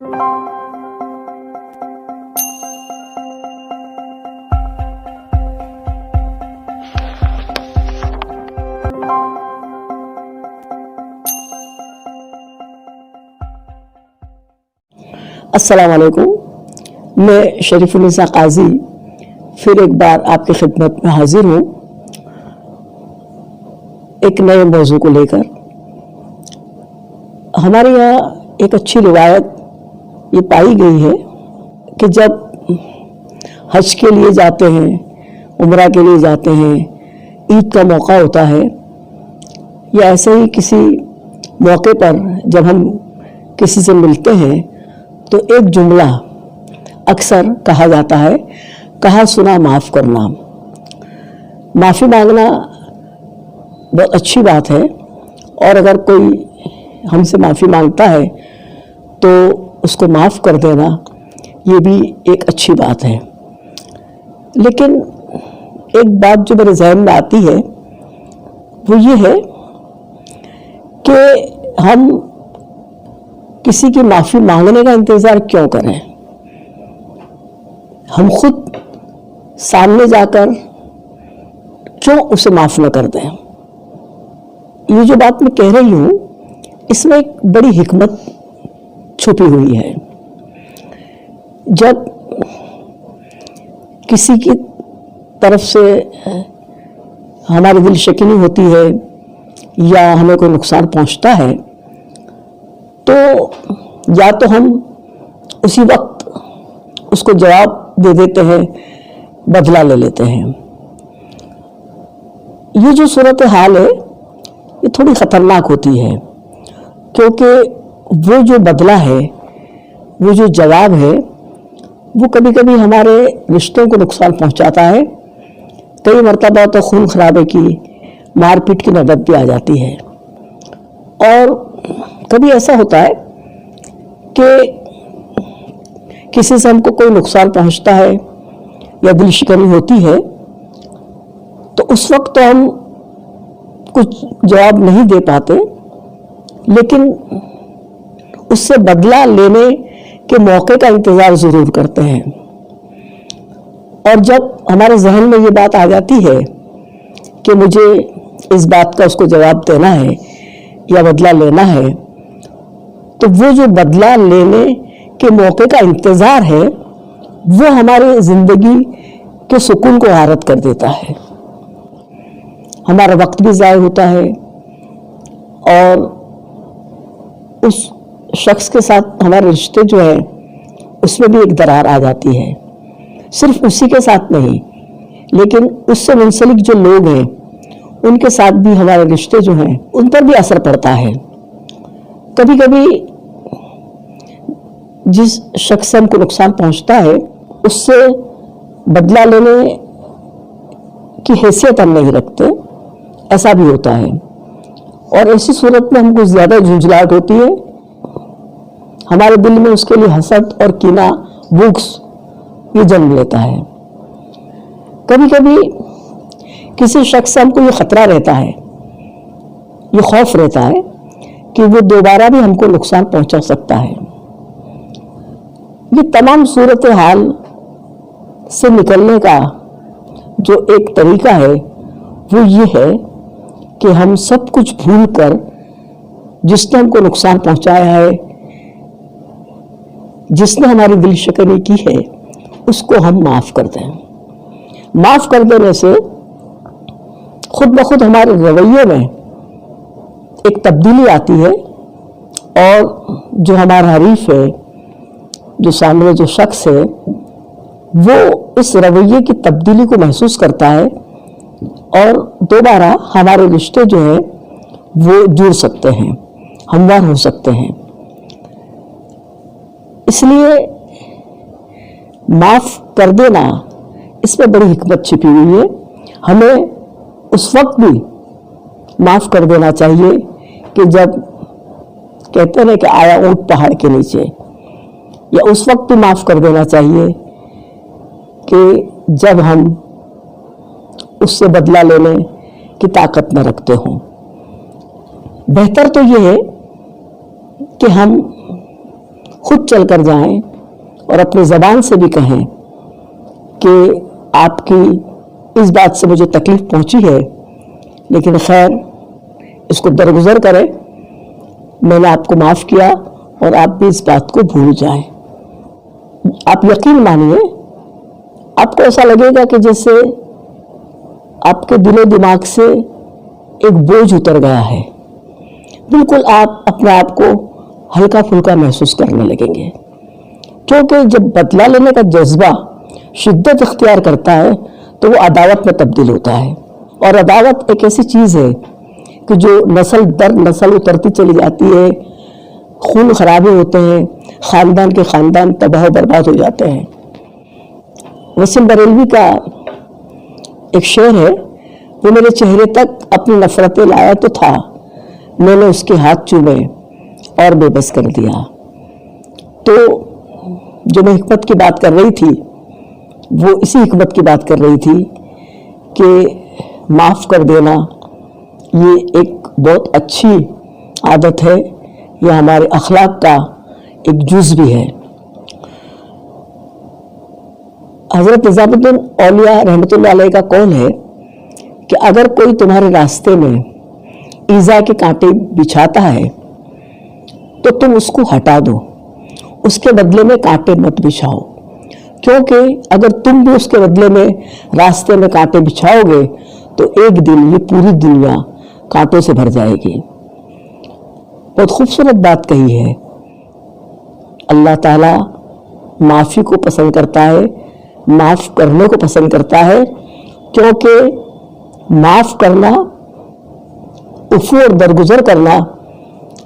السلام علیکم، میں شریف النساء قاضی پھر ایک بار آپ کی خدمت میں حاضر ہوں ایک نئے موضوع کو لے کر۔ ہمارے یہاں ایک اچھی روایت یہ پائی گئی ہے کہ جب حج کے لیے جاتے ہیں، عمرہ کے لیے جاتے ہیں، عید کا موقع ہوتا ہے یا ایسے ہی کسی موقع پر جب ہم کسی سے ملتے ہیں تو ایک جملہ اکثر کہا جاتا ہے، کہا سنا معاف کرنا۔ معافی مانگنا بہت اچھی بات ہے، اور اگر کوئی ہم سے معافی مانگتا ہے تو اس کو معاف کر دینا یہ بھی ایک اچھی بات ہے۔ لیکن ایک بات جو میرے ذہن میں آتی ہے وہ یہ ہے کہ ہم کسی کی معافی مانگنے کا انتظار کیوں کریں؟ ہم خود سامنے جا کر کیوں اسے معاف نہ کر دیں؟ یہ جو بات میں کہہ رہی ہوں اس میں ایک بڑی حکمت چھپی ہوئی ہے۔ جب کسی کی طرف سے ہماری دل شکنی ہوتی ہے یا ہمیں کوئی نقصان پہنچتا ہے تو یا تو ہم اسی وقت اس کو جواب دے دیتے ہیں، بدلہ لے لیتے ہیں۔ یہ جو صورتحال ہے یہ تھوڑی خطرناک ہوتی ہے، کیونکہ وہ جو بدلہ ہے، وہ جو جواب ہے، وہ کبھی کبھی ہمارے رشتوں کو نقصان پہنچاتا ہے۔ کئی مرتبہ تو خون خرابے کی، مار پیٹ کی نوبت بھی آ جاتی ہے۔ اور کبھی ایسا ہوتا ہے کہ کسی سے ہم کو کوئی نقصان پہنچتا ہے یا دل شکنی ہوتی ہے تو اس وقت تو ہم کچھ جواب نہیں دے پاتے، لیکن اس سے بدلہ لینے کے موقع کا انتظار ضرور کرتے ہیں۔ اور جب ہمارے ذہن میں یہ بات آ جاتی ہے کہ مجھے اس بات کا اس کو جواب دینا ہے یا بدلہ لینا ہے، تو وہ جو بدلہ لینے کے موقع کا انتظار ہے وہ ہماری زندگی کے سکون کو غارت کر دیتا ہے۔ ہمارا وقت بھی ضائع ہوتا ہے اور اس شخص کے ساتھ ہمارے رشتے جو ہیں اس میں بھی ایک درار آ جاتی ہے۔ صرف اسی کے ساتھ نہیں، لیکن اس سے منسلک جو لوگ ہیں ان کے ساتھ بھی ہمارے رشتے جو ہیں ان پر بھی اثر پڑتا ہے۔ کبھی کبھی جس شخص سے ہم کو نقصان پہنچتا ہے اس سے بدلہ لینے کی حیثیت ہم نہیں رکھتے، ایسا بھی ہوتا ہے۔ اور ایسی صورت میں ہم کو زیادہ جھنجھلاہٹ ہوتی ہے، ہمارے دل میں اس کے لیے حسد اور کینہ، بغض یہ جنم لیتا ہے۔ کبھی کبھی کسی شخص سے ہم کو یہ خطرہ رہتا ہے، یہ خوف رہتا ہے کہ وہ دوبارہ بھی ہم کو نقصان پہنچا سکتا ہے۔ یہ تمام صورتحال سے نکلنے کا جو ایک طریقہ ہے وہ یہ ہے کہ ہم سب کچھ بھول کر جس نے ہم کو نقصان پہنچایا ہے، جس نے ہماری دل شکنی کی ہے، اس کو ہم معاف کر دیں۔ معاف کر دینے سے خود بخود ہمارے رویے میں ایک تبدیلی آتی ہے، اور جو ہمارا حریف ہے، جو سامنے جو شخص ہے، وہ اس رویے کی تبدیلی کو محسوس کرتا ہے اور دوبارہ ہمارے رشتے جو ہیں وہ جڑ سکتے ہیں، ہموار ہو سکتے ہیں۔ اس لیے معاف کر دینا اس میں بڑی حکمت چھپی ہوئی ہے۔ ہمیں اس وقت بھی معاف کر دینا چاہیے کہ جب کہتے ہیں کہ آیا اونٹ پہاڑ کے نیچے، یا اس وقت بھی معاف کر دینا چاہیے کہ جب ہم اس سے بدلہ لینے کی طاقت نہ رکھتے ہوں۔ بہتر تو یہ ہے کہ ہم خود چل کر جائیں اور اپنی زبان سے بھی کہیں کہ آپ کی اس بات سے مجھے تکلیف پہنچی ہے، لیکن خیر اس کو درگزر کریں، میں نے آپ کو معاف کیا اور آپ بھی اس بات کو بھول جائیں۔ آپ یقین مانیے آپ کو ایسا لگے گا کہ جیسے آپ کے دل و دماغ سے ایک بوجھ اتر گیا ہے، بالکل آپ اپنے آپ کو ہلکا پھلکا محسوس کرنے لگیں گے، کیونکہ جب بدلہ لینے کا جذبہ شدت اختیار کرتا ہے تو وہ عداوت میں تبدیل ہوتا ہے، اور عداوت ایک ایسی چیز ہے کہ جو نسل در نسل اترتی چلی جاتی ہے، خون خرابے ہوتے ہیں، خاندان کے خاندان تباہ و برباد ہو جاتے ہیں۔ وسیم بریلوی کا ایک شعر ہے، وہ میرے چہرے تک اپنی نفرتیں لایا تو تھا، میں نے اس کے ہاتھ چومے اور بے بس کر دیا۔ تو جو میں حکمت کی بات کر رہی تھی وہ اسی حکمت کی بات کر رہی تھی کہ معاف کر دینا یہ ایک بہت اچھی عادت ہے، یہ ہمارے اخلاق کا ایک جز بھی ہے۔ حضرت نظام الدین اولیاء رحمۃ اللہ علیہ کا قول ہے کہ اگر کوئی تمہارے راستے میں ایذا کے کانٹے بچھاتا ہے تو تم اس کو ہٹا دو، اس کے بدلے میں کانٹے مت بچھاؤ، کیونکہ اگر تم بھی اس کے بدلے میں راستے میں کانٹے بچھاؤ گے تو ایک دن یہ پوری دنیا کانٹوں سے بھر جائے گی۔ بہت خوبصورت بات کہی ہے۔ اللہ تعالیٰ معافی کو پسند کرتا ہے، معاف کرنے کو پسند کرتا ہے، کیونکہ معاف کرنا، عفو اور درگزر کرنا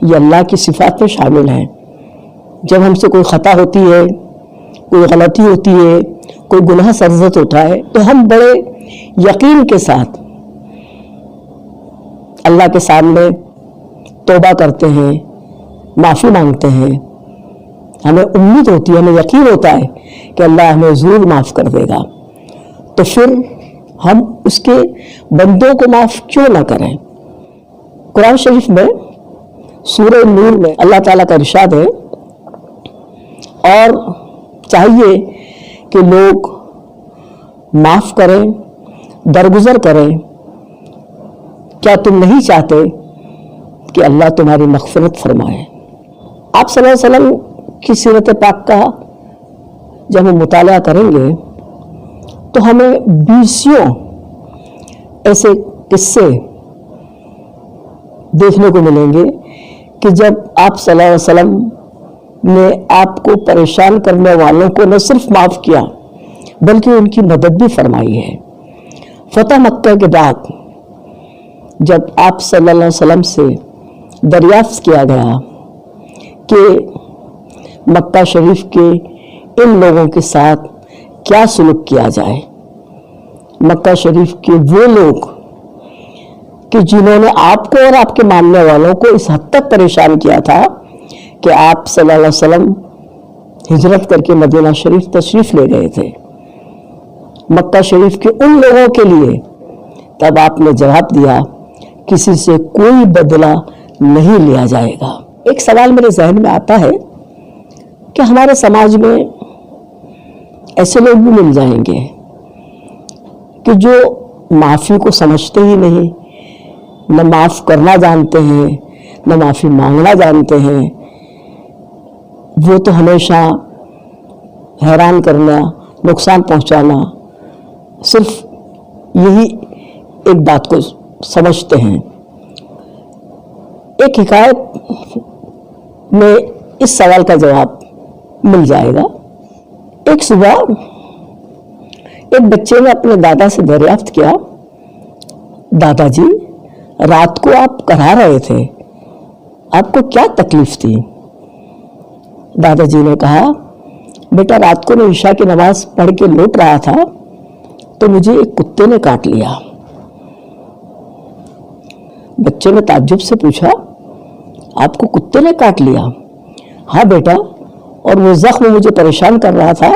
یہ اللہ کی صفات میں شامل ہے۔ جب ہم سے کوئی خطا ہوتی ہے، کوئی غلطی ہوتی ہے، کوئی گناہ سرزد ہوتا ہے تو ہم بڑے یقین کے ساتھ اللہ کے سامنے توبہ کرتے ہیں، معافی مانگتے ہیں، ہمیں امید ہوتی ہے، ہمیں یقین ہوتا ہے کہ اللہ ہمیں ضرور معاف کر دے گا، تو پھر ہم اس کے بندوں کو معاف کیوں نہ کریں؟ قرآن شریف میں سورہ نور میں اللہ تعالیٰ کا ارشاد ہے، اور چاہیے کہ لوگ معاف کریں، درگزر کریں۔ کیا تم نہیں چاہتے کہ اللہ تمہاری مغفرت فرمائے؟ آپ صلی اللہ علیہ وسلم کی سیرت پاک کا جب ہم مطالعہ کریں گے تو ہمیں بیسیوں ایسے قصے دیکھنے کو ملیں گے کہ جب آپ صلی اللہ علیہ وسلم نے آپ کو پریشان کرنے والوں کو نہ صرف معاف کیا بلکہ ان کی مدد بھی فرمائی ہے۔ فتح مکہ کے بعد جب آپ صلی اللہ علیہ وسلم سے دریافت کیا گیا کہ مکہ شریف کے ان لوگوں کے ساتھ کیا سلوک کیا جائے، مکہ شریف کے وہ لوگ کہ جنہوں نے آپ کو اور آپ کے ماننے والوں کو اس حد تک پریشان کیا تھا کہ آپ صلی اللہ علیہ وسلم ہجرت کر کے مدینہ شریف تشریف لے گئے تھے، مکہ شریف کے ان لوگوں کے لیے تب آپ نے جواب دیا کسی سے کوئی بدلہ نہیں لیا جائے گا۔ ایک سوال میرے ذہن میں آتا ہے کہ ہمارے سماج میں ایسے لوگ بھی مل جائیں گے کہ جو معافی کو سمجھتے ہی نہیں، نہ معاف کرنا جانتے ہیں، نہ معافی مانگنا جانتے ہیں، وہ تو ہمیشہ حیران کرنا، نقصان پہنچانا، صرف یہی ایک بات کو سمجھتے ہیں۔ ایک حکایت میں اس سوال کا جواب مل جائے گا۔ ایک صبح ایک بچے نے اپنے دادا سے دریافت کیا، دادا جی رات کو آپ کرا رہے تھے، آپ کو کیا تکلیف تھی؟ دادا جی نے کہا، بیٹا رات کو میں عشاء کی نماز پڑھ کے لوٹ رہا تھا تو مجھے ایک کتے نے کاٹ لیا۔ بچے نے تعجب سے پوچھا، آپ کو کتے نے کاٹ لیا؟ ہاں بیٹا، اور وہ زخم مجھے پریشان کر رہا تھا،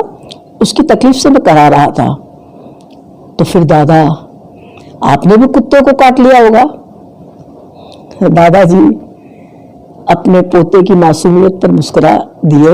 اس کی تکلیف سے میں کرا رہا تھا۔ تو پھر دادا آپ نے بھی کتے کو کاٹ لیا ہوگا؟ دادا جی اپنے پوتے کی معصومیت پر مسکرا دیے